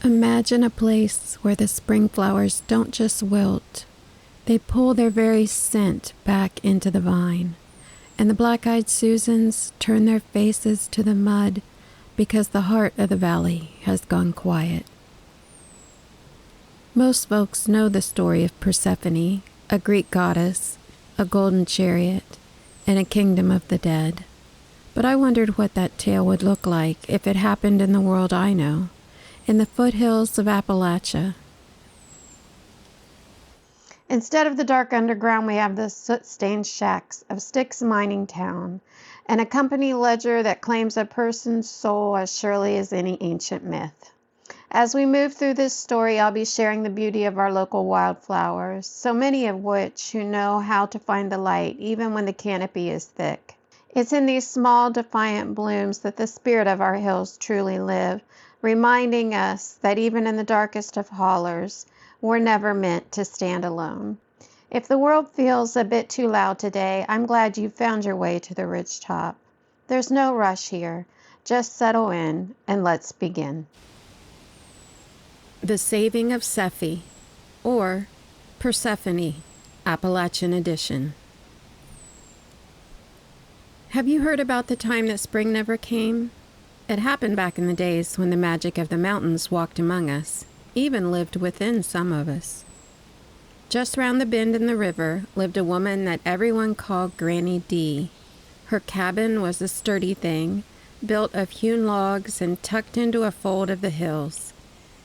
Imagine a place where the spring flowers don't just wilt, they pull their very scent back into the vine, and the black-eyed Susans turn their faces to the mud because the heart of the valley has gone quiet. Most folks know the story of Persephone, a Greek goddess, a golden chariot, and a kingdom of the dead. But I wondered what that tale would look like if it happened in the world I know, in the foothills of Appalachia. Instead of the dark underground, we have the soot-stained shacks of Styx mining town, and a company ledger that claims a person's soul as surely as any ancient myth. As we move through this story, I'll be sharing the beauty of our local wildflowers, so many of which who know how to find the light, even when the canopy is thick. It's in these small, defiant blooms that the spirit of our hills truly live, reminding us that even in the darkest of hollers, we're never meant to stand alone. If the world feels a bit too loud today, I'm glad you found your way to the ridge top. There's no rush here. Just settle in and let's begin. The Saving of Sephie, or Persephone, Appalachian Edition. Have you heard about the time that spring never came? It happened back in the days when the magic of the mountains walked among us, even lived within some of us. Just round the bend in the river lived a woman that everyone called Granny D. Her cabin was a sturdy thing, built of hewn logs and tucked into a fold of the hills.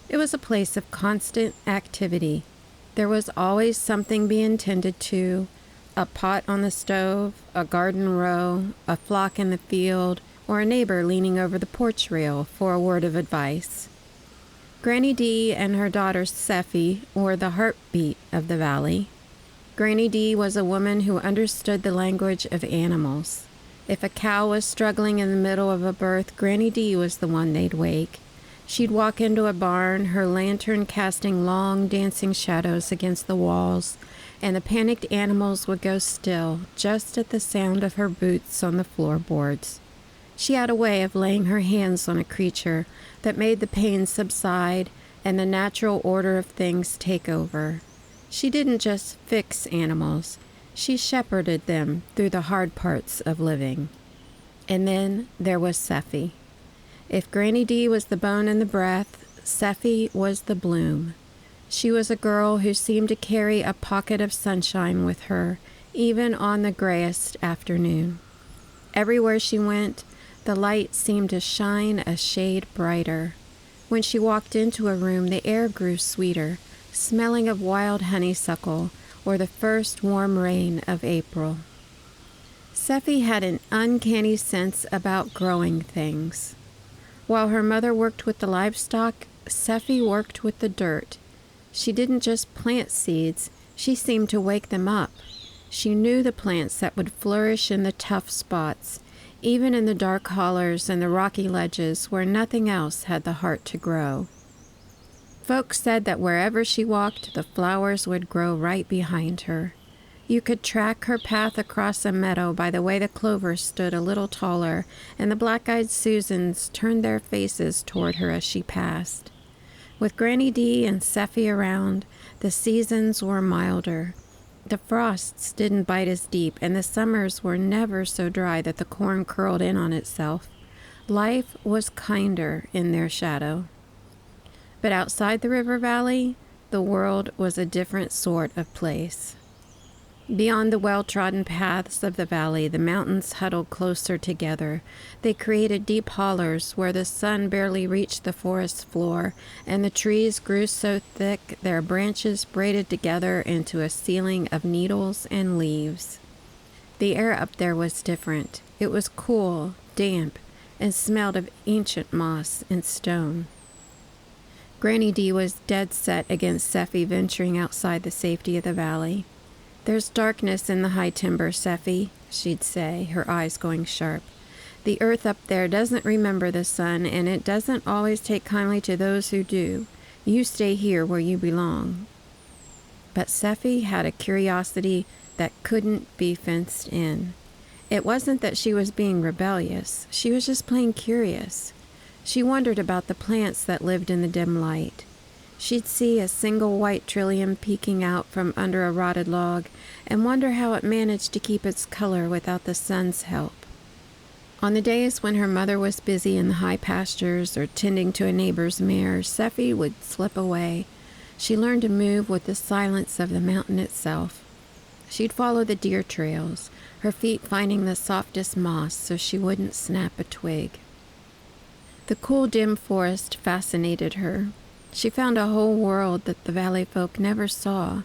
It was a place of constant activity. There was always something being tended to, a pot on the stove, a garden row, a flock in the field, or a neighbor leaning over the porch rail for a word of advice. Granny D and her daughter Sephie were the heartbeat of the valley. Granny D was a woman who understood the language of animals. If a cow was struggling in the middle of a birth, Granny D was the one they'd wake. She'd walk into a barn, her lantern casting long, dancing shadows against the walls, and the panicked animals would go still just at the sound of her boots on the floorboards. She had a way of laying her hands on a creature that made the pain subside and the natural order of things take over. She didn't just fix animals, she shepherded them through the hard parts of living. And then there was Sephie. If Granny D was the bone and the breath, Sephie was the bloom. She was a girl who seemed to carry a pocket of sunshine with her, even on the grayest afternoon. Everywhere she went, the light seemed to shine a shade brighter. When she walked into a room, the air grew sweeter, smelling of wild honeysuckle or the first warm rain of April. Sephie had an uncanny sense about growing things. While her mother worked with the livestock, Sephie worked with the dirt. She didn't just plant seeds, she seemed to wake them up. She knew the plants that would flourish in the tough spots, even in the dark hollers and the rocky ledges where nothing else had the heart to grow. Folks said that wherever she walked, the flowers would grow right behind her. You could track her path across a meadow by the way the clover stood a little taller, and the black-eyed Susans turned their faces toward her as she passed. With Granny D and Sephie around, the seasons were milder. The frosts didn't bite as deep, and the summers were never so dry that the corn curled in on itself. Life was kinder in their shadow. But outside the river valley, the world was a different sort of place. Beyond the well-trodden paths of the valley, the mountains huddled closer together. They created deep hollers where the sun barely reached the forest floor, and the trees grew so thick their branches braided together into a ceiling of needles and leaves. The air up there was different. It was cool, damp, and smelled of ancient moss and stone. Granny D was dead set against Sephie venturing outside the safety of the valley. "There's darkness in the high timber, Sephie," she'd say, her eyes going sharp. "The earth up there doesn't remember the sun, and it doesn't always take kindly to those who do. You stay here where you belong." But Sephie had a curiosity that couldn't be fenced in. It wasn't that she was being rebellious. She was just plain curious. She wondered about the plants that lived in the dim light. She'd see a single white trillium peeking out from under a rotted log and wonder how it managed to keep its color without the sun's help. On the days when her mother was busy in the high pastures or tending to a neighbor's mare, Sephie would slip away. She learned to move with the silence of the mountain itself. She'd follow the deer trails, her feet finding the softest moss so she wouldn't snap a twig. The cool, dim forest fascinated her. She found a whole world that the valley folk never saw.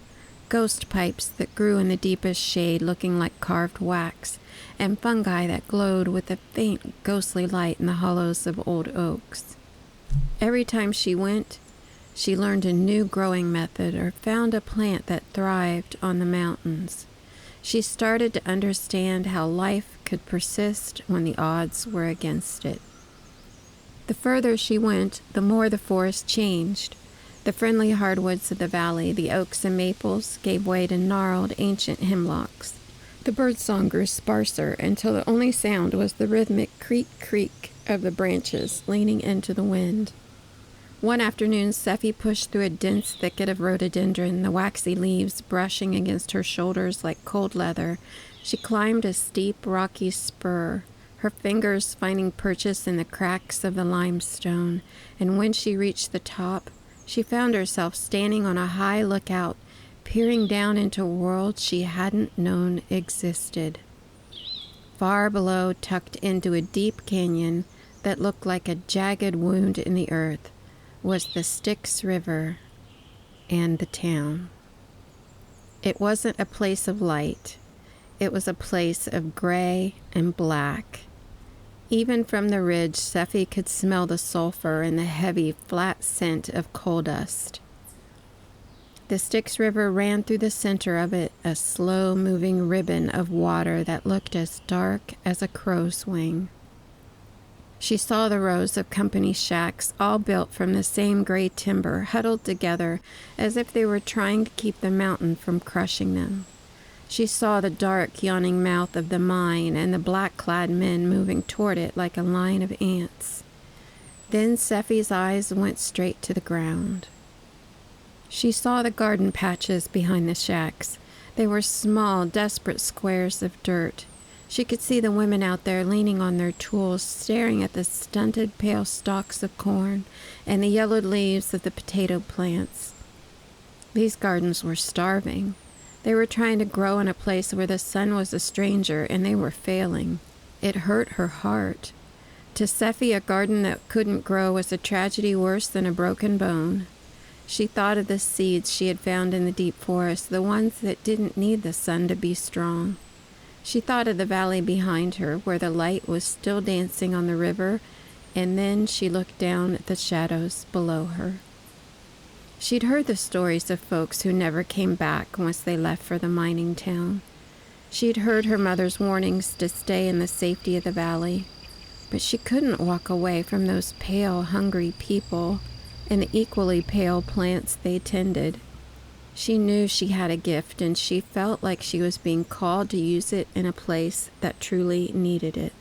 Ghost pipes that grew in the deepest shade looking like carved wax, and fungi that glowed with a faint, ghostly light in the hollows of old oaks. Every time she went, she learned a new growing method or found a plant that thrived on the mountains. She started to understand how life could persist when the odds were against it. The further she went, the more the forest changed. The friendly hardwoods of the valley, the oaks and maples, gave way to gnarled, ancient hemlocks. The birdsong grew sparser until the only sound was the rhythmic creak-creak of the branches leaning into the wind. One afternoon, Sephie pushed through a dense thicket of rhododendron, the waxy leaves brushing against her shoulders like cold leather. She climbed a steep, rocky spur, her fingers finding purchase in the cracks of the limestone, and when she reached the top, she found herself standing on a high lookout, peering down into a world she hadn't known existed. Far below, tucked into a deep canyon that looked like a jagged wound in the earth, was the Styx River and the town. It wasn't a place of light. It was a place of gray and black. Even from the ridge, Sephie could smell the sulfur and the heavy, flat scent of coal dust. The Styx River ran through the center of it, a slow-moving ribbon of water that looked as dark as a crow's wing. She saw the rows of company shacks, all built from the same gray timber, huddled together as if they were trying to keep the mountain from crushing them. She saw the dark, yawning mouth of the mine and the black-clad men moving toward it like a line of ants. Then Sephie's eyes went straight to the ground. She saw the garden patches behind the shacks. They were small, desperate squares of dirt. She could see the women out there leaning on their tools, staring at the stunted, pale stalks of corn and the yellowed leaves of the potato plants. These gardens were starving. They were trying to grow in a place where the sun was a stranger, and they were failing. It hurt her heart. To Sephie, a garden that couldn't grow was a tragedy worse than a broken bone. She thought of the seeds she had found in the deep forest, the ones that didn't need the sun to be strong. She thought of the valley behind her, where the light was still dancing on the river, and then she looked down at the shadows below her. She'd heard the stories of folks who never came back once they left for the mining town. She'd heard her mother's warnings to stay in the safety of the valley, but she couldn't walk away from those pale, hungry people and the equally pale plants they tended. She knew she had a gift, and she felt like she was being called to use it in a place that truly needed it.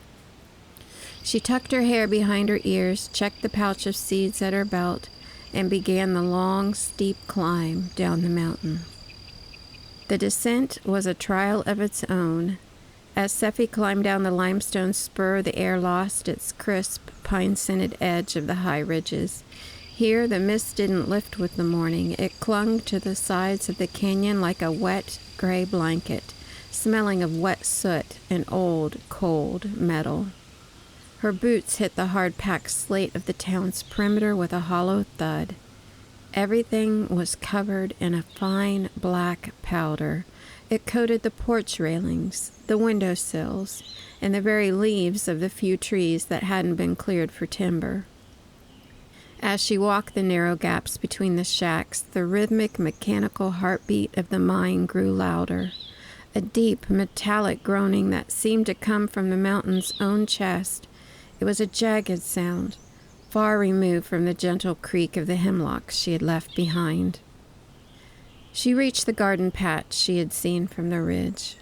She tucked her hair behind her ears, checked the pouch of seeds at her belt, and began the long, steep climb down the mountain. The descent was a trial of its own. As Sephie climbed down the limestone spur, the air lost its crisp, pine-scented edge of the high ridges. Here, the mist didn't lift with the morning. It clung to the sides of the canyon like a wet, gray blanket, smelling of wet soot and old, cold metal. Her boots hit the hard-packed slate of the town's perimeter with a hollow thud. Everything was covered in a fine black powder. It coated the porch railings, the windowsills, and the very leaves of the few trees that hadn't been cleared for timber. As she walked the narrow gaps between the shacks, the rhythmic, mechanical heartbeat of the mine grew louder, a deep, metallic groaning that seemed to come from the mountain's own chest. It was a jagged sound, far removed from the gentle creak of the hemlocks she had left behind. She reached the garden patch she had seen from the ridge.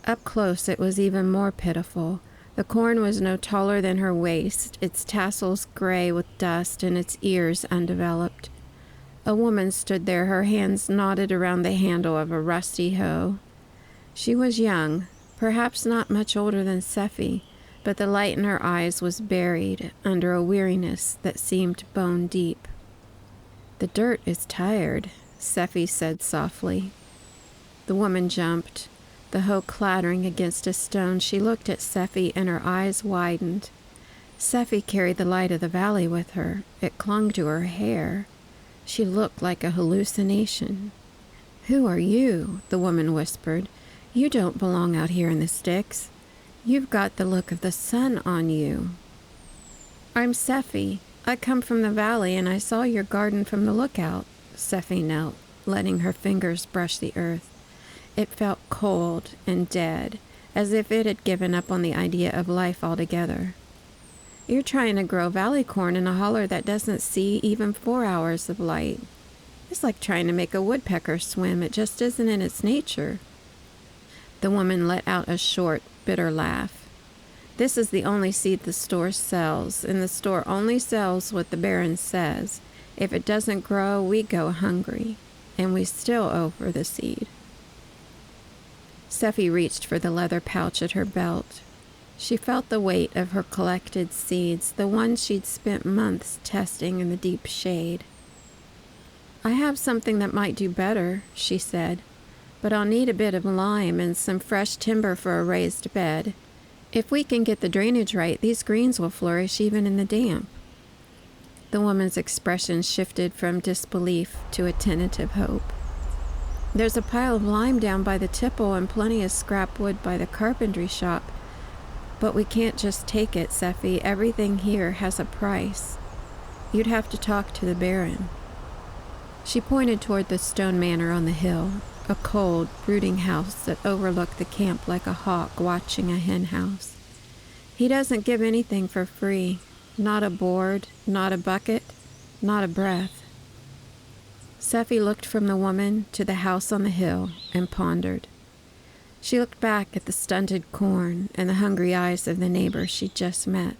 Up close, it was even more pitiful. The corn was no taller than her waist, its tassels gray with dust and its ears undeveloped. A woman stood there, her hands knotted around the handle of a rusty hoe. She was young, perhaps not much older than Sephie, but the light in her eyes was buried under a weariness that seemed bone deep. "The dirt is tired," Sephie said softly. The woman jumped, the hoe clattering against a stone. She looked at Sephie and her eyes widened. Sephie carried the light of the valley with her. It clung to her hair. She looked like a hallucination. "Who are you?" the woman whispered. "You don't belong out here in the sticks. You've got the look of the sun on you." "I'm Sephie. I come from the valley, and I saw your garden from the lookout." Sephie knelt, letting her fingers brush the earth. It felt cold and dead, as if it had given up on the idea of life altogether. "You're trying to grow valley corn in a holler that doesn't see even 4 hours of light. It's like trying to make a woodpecker swim. It just isn't in its nature." The woman let out a short, bitter laugh. "This is the only seed the store sells, and the store only sells what the Baron says. If it doesn't grow, we go hungry, and we still owe for the seed." Sephie reached for the leather pouch at her belt. She felt the weight of her collected seeds, the ones she'd spent months testing in the deep shade. "I have something that might do better," she said, "but I'll need a bit of lime and some fresh timber for a raised bed. If we can get the drainage right, these greens will flourish even in the damp." The woman's expression shifted from disbelief to a tentative hope. "There's a pile of lime down by the tipple and plenty of scrap wood by the carpentry shop. But we can't just take it, Sephie. Everything here has a price. You'd have to talk to the Baron." She pointed toward the stone manor on the hill, a cold, brooding house that overlooked the camp like a hawk watching a hen house. "He doesn't give anything for free. Not a board, not a bucket, not a breath." Sephie looked from the woman to the house on the hill and pondered. She looked back at the stunted corn and the hungry eyes of the neighbor she'd just met.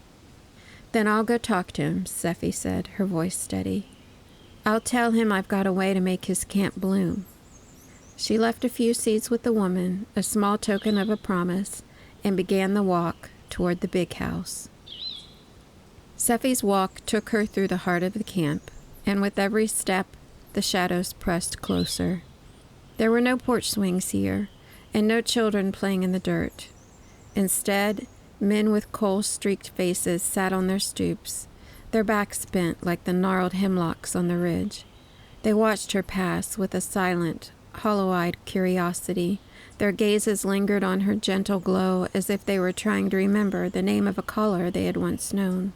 "Then I'll go talk to him," Sephie said, her voice steady. "I'll tell him I've got a way to make his camp bloom." She left a few seeds with the woman, a small token of a promise, and began the walk toward the big house. Sephie's walk took her through the heart of the camp, and with every step, the shadows pressed closer. There were no porch swings here, and no children playing in the dirt. Instead, men with coal-streaked faces sat on their stoops, their backs bent like the gnarled hemlocks on the ridge. They watched her pass with a silent, hollow-eyed curiosity. Their gazes lingered on her gentle glow as if they were trying to remember the name of a caller they had once known.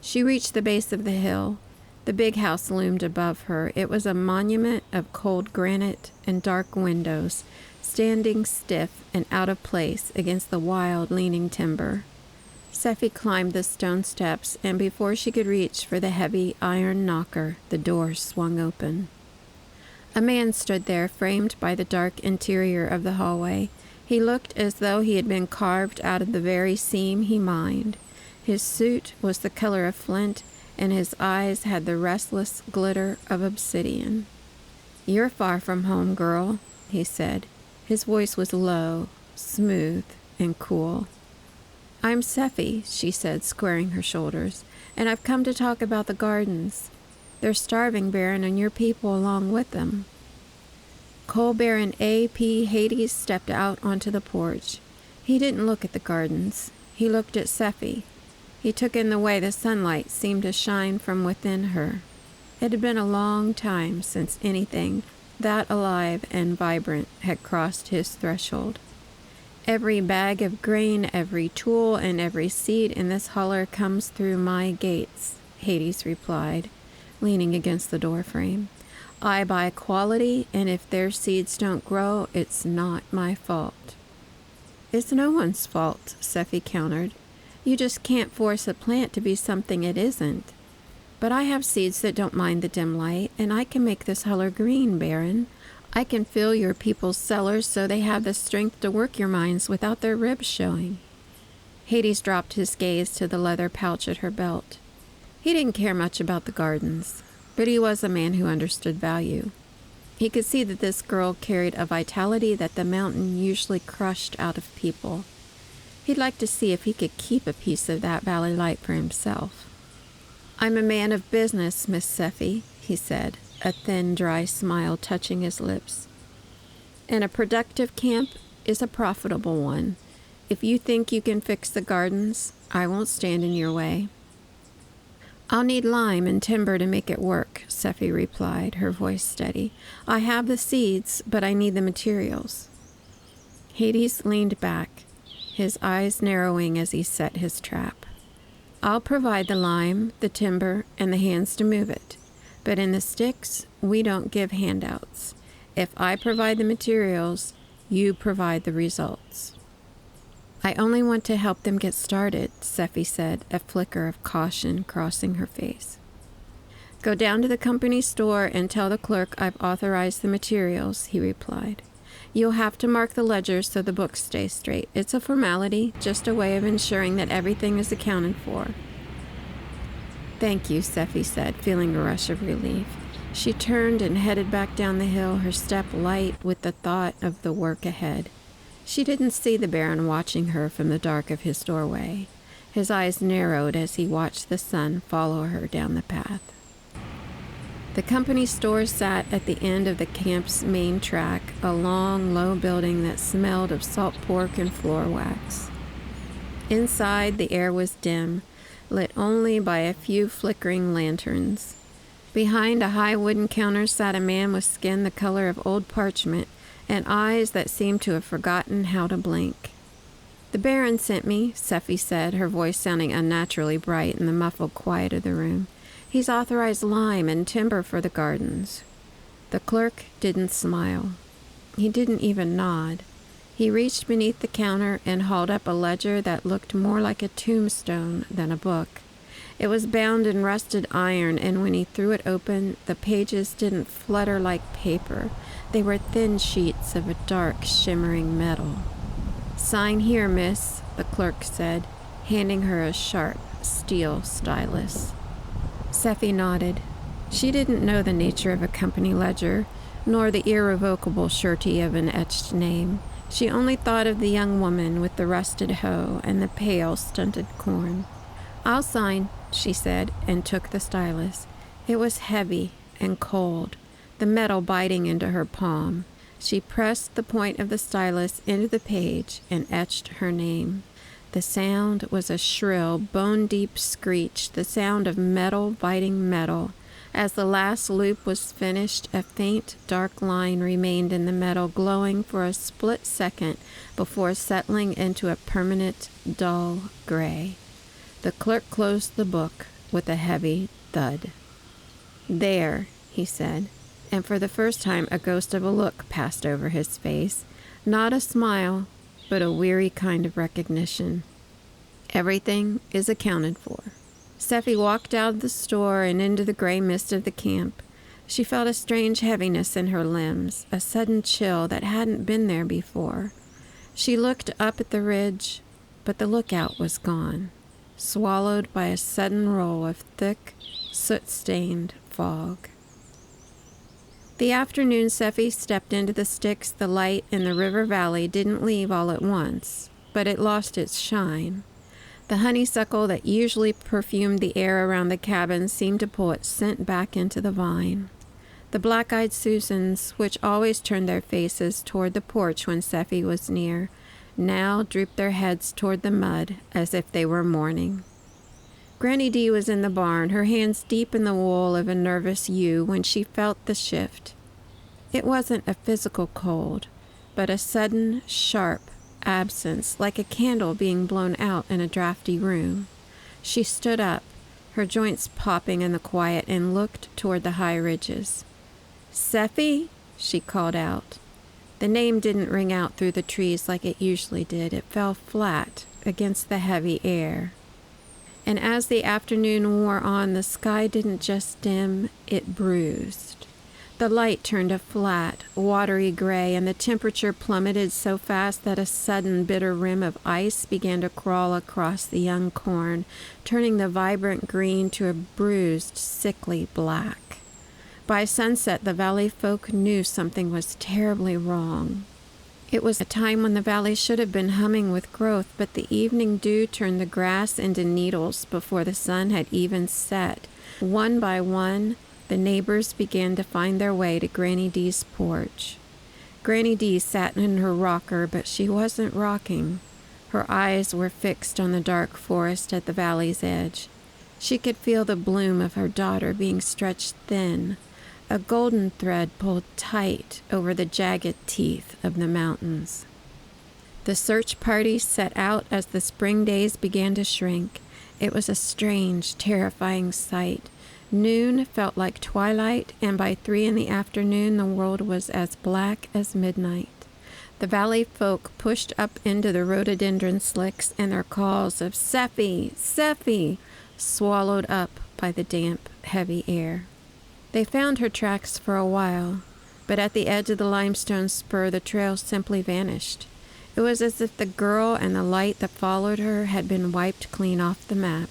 She reached the base of the hill. The big house loomed above her. It was a monument of cold granite and dark windows, standing stiff and out of place against the wild, leaning timber. Sephie climbed the stone steps, and before she could reach for the heavy iron knocker, the door swung open. A man stood there, framed by the dark interior of the hallway. He looked as though he had been carved out of the very seam he mined. His suit was the color of flint, and his eyes had the restless glitter of obsidian. "You're far from home, girl," he said. His voice was low, smooth, and cool. "I'm Sephie," she said, squaring her shoulders, "and I've come to talk about the gardens. They're starving, Baron, and your people along with them." Baron A.P. Hades stepped out onto the porch. He didn't look at the gardens. He looked at Sephie. He took in the way the sunlight seemed to shine from within her. It had been a long time since anything that alive and vibrant had crossed his threshold. "Every bag of grain, every tool, and every seed in this holler comes through my gates," Hades replied, leaning against the doorframe. "I buy quality, and if their seeds don't grow, it's not my fault." "It's no one's fault," Sephie countered. "You just can't force a plant to be something it isn't. But I have seeds that don't mind the dim light, and I can make this holler green, Baron. I can fill your people's cellars so they have the strength to work your mines without their ribs showing." Hades dropped his gaze to the leather pouch at her belt. He didn't care much about the gardens, but he was a man who understood value. He could see that this girl carried a vitality that the mountain usually crushed out of people. He'd like to see if he could keep a piece of that valley light for himself. "I'm a man of business, Miss Sephie," he said, a thin, dry smile touching his lips. "And a productive camp is a profitable one. If you think you can fix the gardens, I won't stand in your way." "I'll need lime and timber to make it work," Sephie replied, her voice steady. "I have the seeds, but I need the materials." Hades leaned back, his eyes narrowing as he set his trap. "I'll provide the lime, the timber, and the hands to move it. But in the Styx, we don't give handouts. If I provide the materials, you provide the results." "I only want to help them get started," Sephie said, a flicker of caution crossing her face. "Go down to the company store and tell the clerk I've authorized the materials," he replied. "You'll have to mark the ledgers so the books stay straight. It's a formality, just a way of ensuring that everything is accounted for." "Thank you," Sephie said, feeling a rush of relief. She turned and headed back down the hill, her step light with the thought of the work ahead. She didn't see the Baron watching her from the dark of his doorway. His eyes narrowed as he watched the sun follow her down the path. The company store sat at the end of the camp's main track, a long, low building that smelled of salt pork and floor wax. Inside, the air was dim, lit only by a few flickering lanterns. Behind a high wooden counter sat a man with skin the color of old parchment and eyes that seemed to have forgotten how to blink. "The Baron sent me," Sephie said, her voice sounding unnaturally bright in the muffled quiet of the room. "He's authorized lime and timber for the gardens." The clerk didn't smile. He didn't even nod. He reached beneath the counter and hauled up a ledger that looked more like a tombstone than a book. It was bound in rusted iron, and when he threw it open, the pages didn't flutter like paper. They were thin sheets of a dark, shimmering metal. "Sign here, miss," the clerk said, handing her a sharp steel stylus. Sephie nodded. She didn't know the nature of a company ledger, nor the irrevocable surety of an etched name. She only thought of the young woman with the rusted hoe and the pale, stunted corn. "I'll sign," she said, and took the stylus. It was heavy and cold, the metal biting into her palm. She pressed the point of the stylus into the page and etched her name. The sound was a shrill, bone-deep screech, the sound of metal biting metal. As the last loop was finished, a faint, dark line remained in the metal, glowing for a split second before settling into a permanent, dull gray. The clerk closed the book with a heavy thud. "There," he said, and for the first time a ghost of a look passed over his face. Not a smile, but a weary kind of recognition. "Everything is accounted for." Sephie walked out of the store and into the gray mist of the camp. She felt a strange heaviness in her limbs, a sudden chill that hadn't been there before. She looked up at the ridge, but the lookout was gone, swallowed by a sudden roll of thick, soot-stained fog. The afternoon Sephie stepped into the Styx, the light in the river valley didn't leave all at once, but it lost its shine. The honeysuckle that usually perfumed the air around the cabin seemed to pull its scent back into the vine. The black-eyed Susans, which always turned their faces toward the porch when Sephie was near, now drooped their heads toward the mud as if they were mourning. Granny D was in the barn, her hands deep in the wool of a nervous ewe when she felt the shift. It wasn't a physical cold, but a sudden, sharp absence, like a candle being blown out in a drafty room. She stood up, her joints popping in the quiet, and looked toward the high ridges. "Sephie," she called out. The name didn't ring out through the trees like it usually did. It fell flat against the heavy air. And as the afternoon wore on, the sky didn't just dim, it bruised. The light turned a flat, watery gray, and the temperature plummeted so fast that a sudden bitter rim of ice began to crawl across the young corn, turning the vibrant green to a bruised, sickly black. By sunset, the valley folk knew something was terribly wrong. It was a time when the valley should have been humming with growth, but the evening dew turned the grass into needles before the sun had even set. One by one, the neighbors began to find their way to Granny D's porch. Granny D sat in her rocker, but she wasn't rocking. Her eyes were fixed on the dark forest at the valley's edge. She could feel the bloom of her daughter being stretched thin, a golden thread pulled tight over the jagged teeth of the mountains. The search party set out as the spring days began to shrink. It was a strange, terrifying sight. Noon felt like twilight, and by 3 in the afternoon the world was as black as midnight. The valley folk pushed up into the rhododendron slicks, and their calls of "Sephie, Sephie," swallowed up by the damp, heavy air. They found her tracks for a while, but at the edge of the limestone spur the trail simply vanished. It was as if the girl and the light that followed her had been wiped clean off the map.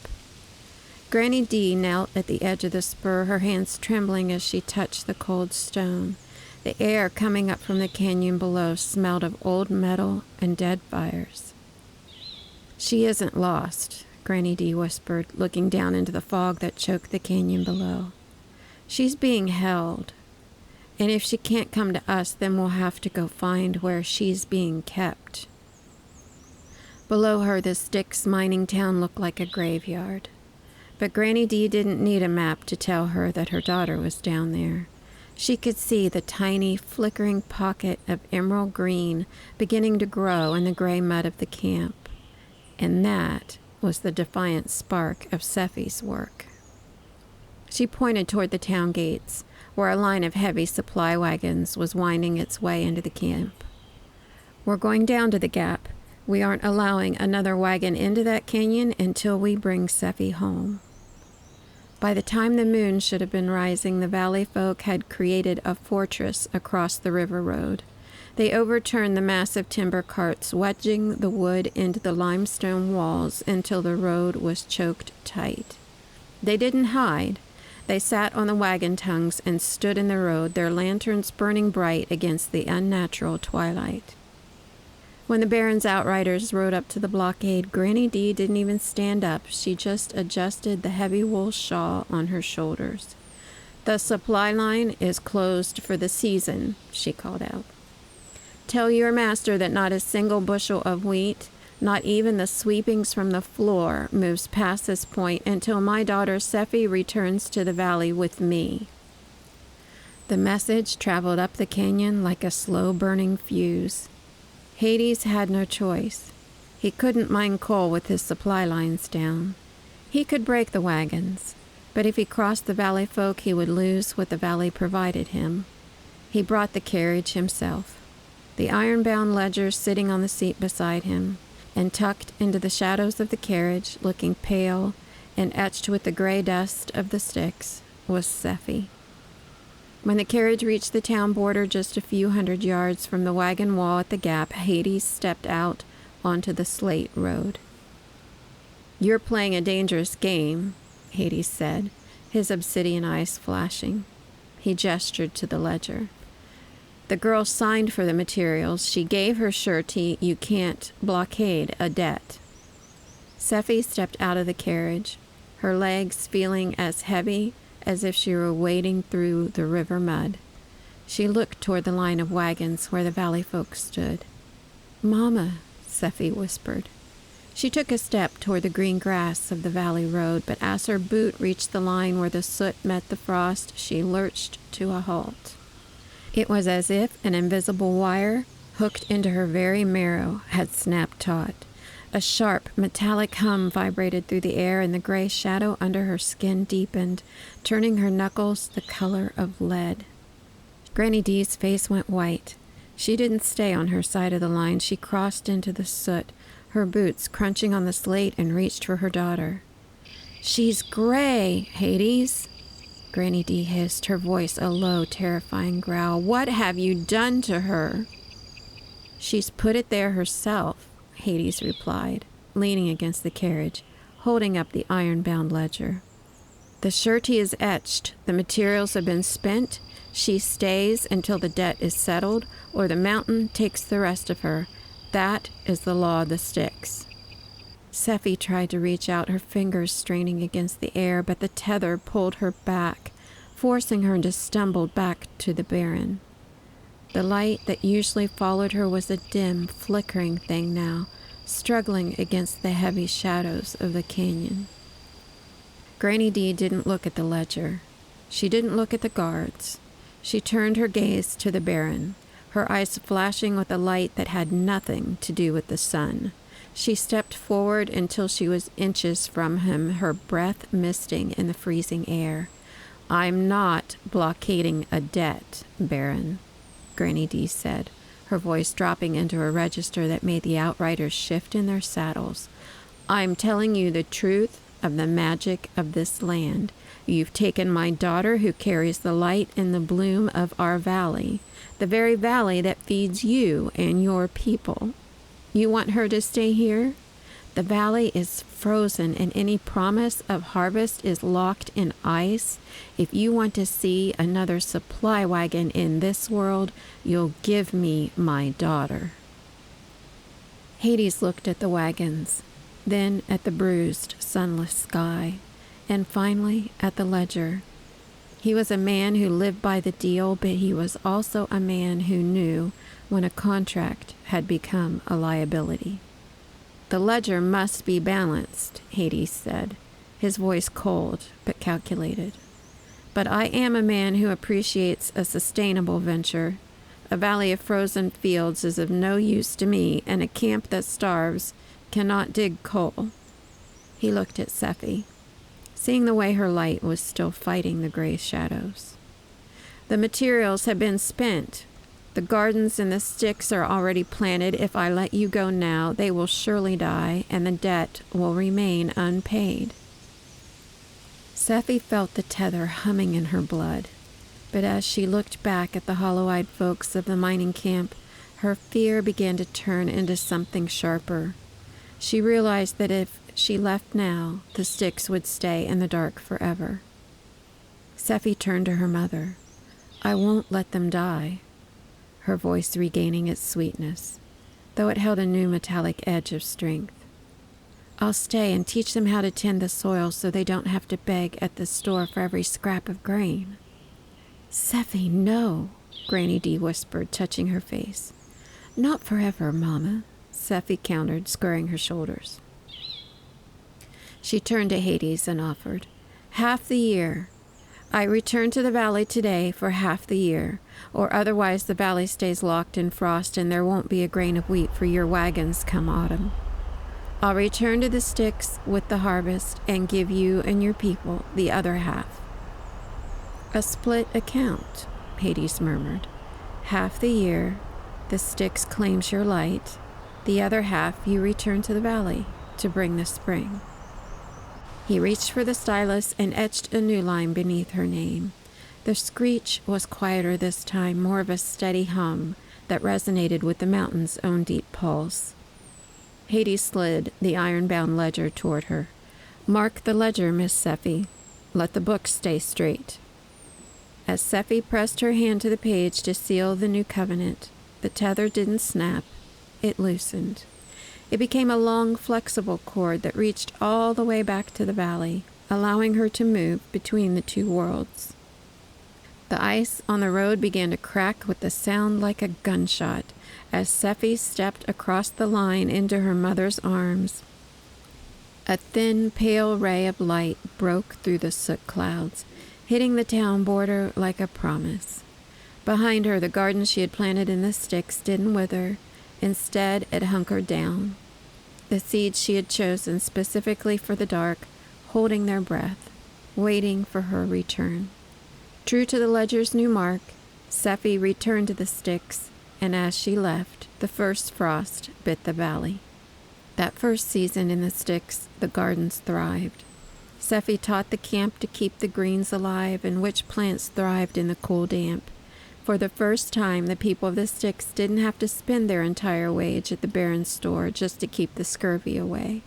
Granny D knelt at the edge of the spur, her hands trembling as she touched the cold stone. The air coming up from the canyon below smelled of old metal and dead fires. "She isn't lost," Granny D whispered, looking down into the fog that choked the canyon below. "She's being held, and if she can't come to us, then we'll have to go find where she's being kept." Below her, the Styx mining town looked like a graveyard. But Granny D didn't need a map to tell her that her daughter was down there. She could see the tiny, flickering pocket of emerald green beginning to grow in the gray mud of the camp. And that was the defiant spark of Sephie's work. She pointed toward the town gates, where a line of heavy supply wagons was winding its way into the camp. "We're going down to the gap. We aren't allowing another wagon into that canyon until we bring Sephie home." By the time the moon should have been rising, the valley folk had created a fortress across the river road. They overturned the massive timber carts, wedging the wood into the limestone walls until the road was choked tight. They didn't hide. They sat on the wagon tongues and stood in the road, their lanterns burning bright against the unnatural twilight. When the Baron's outriders rode up to the blockade, Granny D didn't even stand up. She just adjusted the heavy wool shawl on her shoulders. "The supply line is closed for the season," she called out. "Tell your master that not a single bushel of wheat, not even the sweepings from the floor, moves past this point until my daughter Sephie returns to the valley with me." The message traveled up the canyon like a slow-burning fuse. Hades had no choice. He couldn't mine coal with his supply lines down. He could break the wagons, but if he crossed the valley folk, he would lose what the valley provided him. He brought the carriage himself, the iron-bound ledger sitting on the seat beside him, and tucked into the shadows of the carriage, looking pale and etched with the gray dust of the Styx, was Sephie. When the carriage reached the town border just a few hundred yards from the wagon wall at the gap, Hades stepped out onto the slate road. "You're playing a dangerous game," Hades said, his obsidian eyes flashing. He gestured to the ledger. "The girl signed for the materials. She gave her surety you can't blockade a debt." Sephie stepped out of the carriage, her legs feeling as heavy as if she were wading through the river mud. She looked toward the line of wagons where the valley folk stood. "Mama," Sephie whispered. She took a step toward the green grass of the valley road, but as her boot reached the line where the soot met the frost, she lurched to a halt. It was as if an invisible wire, hooked into her very marrow, had snapped taut. A sharp, metallic hum vibrated through the air, and the gray shadow under her skin deepened, turning her knuckles the color of lead. Granny D's face went white. She didn't stay on her side of the line. She crossed into the soot, her boots crunching on the slate, and reached for her daughter. "She's gray, Hades." Granny D hissed, her voice a low, terrifying growl. What have you done to her? She's put it there herself, Hades replied, leaning against the carriage, holding up the iron-bound ledger. The surety is etched. The materials have been spent. She stays until the debt is settled, or the mountain takes the rest of her. That is the law of the Styx. Sephie tried to reach out, her fingers straining against the air, but the tether pulled her back, forcing her to stumble back to the Baron. The light that usually followed her was a dim, flickering thing now, struggling against the heavy shadows of the canyon. Granny D didn't look at the ledger. She didn't look at the guards. She turned her gaze to the Baron, her eyes flashing with a light that had nothing to do with the sun. She stepped forward until she was inches from him, her breath misting in the freezing air. I'm not blockading a debt, Baron, Granny D said, her voice dropping into a register that made the outriders shift in their saddles. I'm telling you the truth of the magic of this land. You've taken my daughter who carries the light and the bloom of our valley, the very valley that feeds you and your people. You want her to stay here? The valley is frozen and any promise of harvest is locked in ice. If you want to see another supply wagon in this world, you'll give me my daughter. Hades looked at the wagons, then at the bruised, sunless sky, and finally at the ledger. He was a man who lived by the deal, but he was also a man who knew when a contract had become a liability. The ledger must be balanced, Hades said, his voice cold but calculated. But I am a man who appreciates a sustainable venture. A valley of frozen fields is of no use to me, and a camp that starves cannot dig coal. He looked at Sephie, seeing the way her light was still fighting the gray shadows. The materials have been spent. The gardens and the Styx are already planted. If I let you go now, they will surely die, and the debt will remain unpaid. Sephie felt the tether humming in her blood, but as she looked back at the hollow-eyed folks of the mining camp, her fear began to turn into something sharper. She realized that if she left now, the Styx would stay in the dark forever. Sephie turned to her mother. I won't let them die, her voice regaining its sweetness, though it held a new metallic edge of strength. I'll stay and teach them how to tend the soil so they don't have to beg at the store for every scrap of grain. Sephie, no, Granny D whispered, touching her face. Not forever, Mama, Sephie countered, squaring her shoulders. She turned to Hades and offered, half the year. I return to the valley today for half the year, or otherwise the valley stays locked in frost and there won't be a grain of wheat for your wagons come autumn. I'll return to the Styx with the harvest and give you and your people the other half. A split account, Hades murmured. Half the year, the Styx claims your light. The other half you return to the valley to bring the spring. He reached for the stylus and etched a new line beneath her name. The screech was quieter this time, more of a steady hum that resonated with the mountain's own deep pulse. Hades slid the iron-bound ledger toward her. Mark the ledger, Miss Sephie. Let the book stay straight. As Sephie pressed her hand to the page to seal the new covenant, the tether didn't snap. It loosened. It became a long, flexible cord that reached all the way back to the valley, allowing her to move between the two worlds. The ice on the road began to crack with a sound like a gunshot as Sephie stepped across the line into her mother's arms. A thin, pale ray of light broke through the soot clouds, hitting the town border like a promise. Behind her, the garden she had planted in the Styx didn't wither. Instead, it hunkered down. The seeds she had chosen specifically for the dark, holding their breath, waiting for her return. True to the ledger's new mark, Sephie returned to the Styx, and as she left, the first frost bit the valley. That first season in the Styx, the gardens thrived. Sephie taught the camp to keep the greens alive and which plants thrived in the cool damp. For the first time, the people of the Styx didn't have to spend their entire wage at the Baron's store just to keep the scurvy away.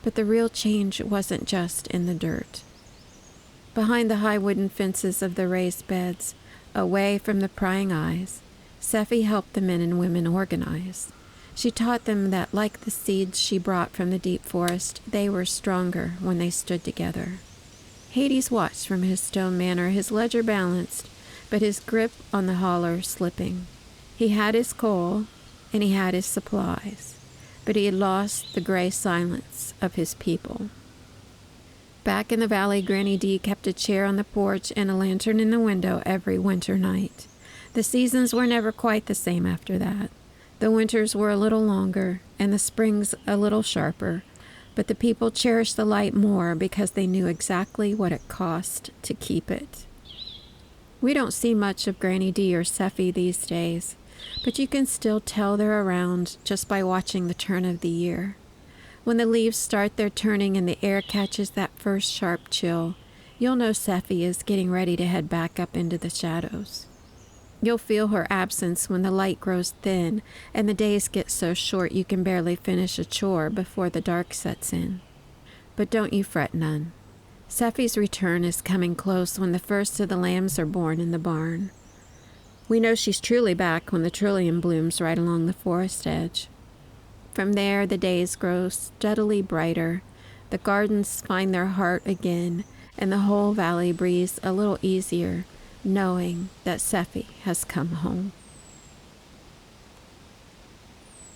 But the real change wasn't just in the dirt. Behind the high wooden fences of the raised beds, away from the prying eyes, Sephie helped the men and women organize. She taught them that, like the seeds she brought from the deep forest, they were stronger when they stood together. Hades watched from his stone manor, his ledger balanced, but his grip on the hollers slipping. He had his coal, and he had his supplies, but he had lost the gray silence of his people. Back in the valley, Granny D kept a chair on the porch and a lantern in the window every winter night. The seasons were never quite the same after that. The winters were a little longer, and the springs a little sharper, but the people cherished the light more because they knew exactly what it cost to keep it. We don't see much of Granny D or Sephie these days, but you can still tell they're around just by watching the turn of the year. When the leaves start their turning and the air catches that first sharp chill, you'll know Sephie is getting ready to head back up into the shadows. You'll feel her absence when the light grows thin and the days get so short you can barely finish a chore before the dark sets in. But don't you fret none. Sephie's return is coming close when the first of the lambs are born in the barn. We know she's truly back when the trillium blooms right along the forest edge. From there, the days grow steadily brighter, the gardens find their heart again, and the whole valley breathes a little easier, knowing that Sephie has come home.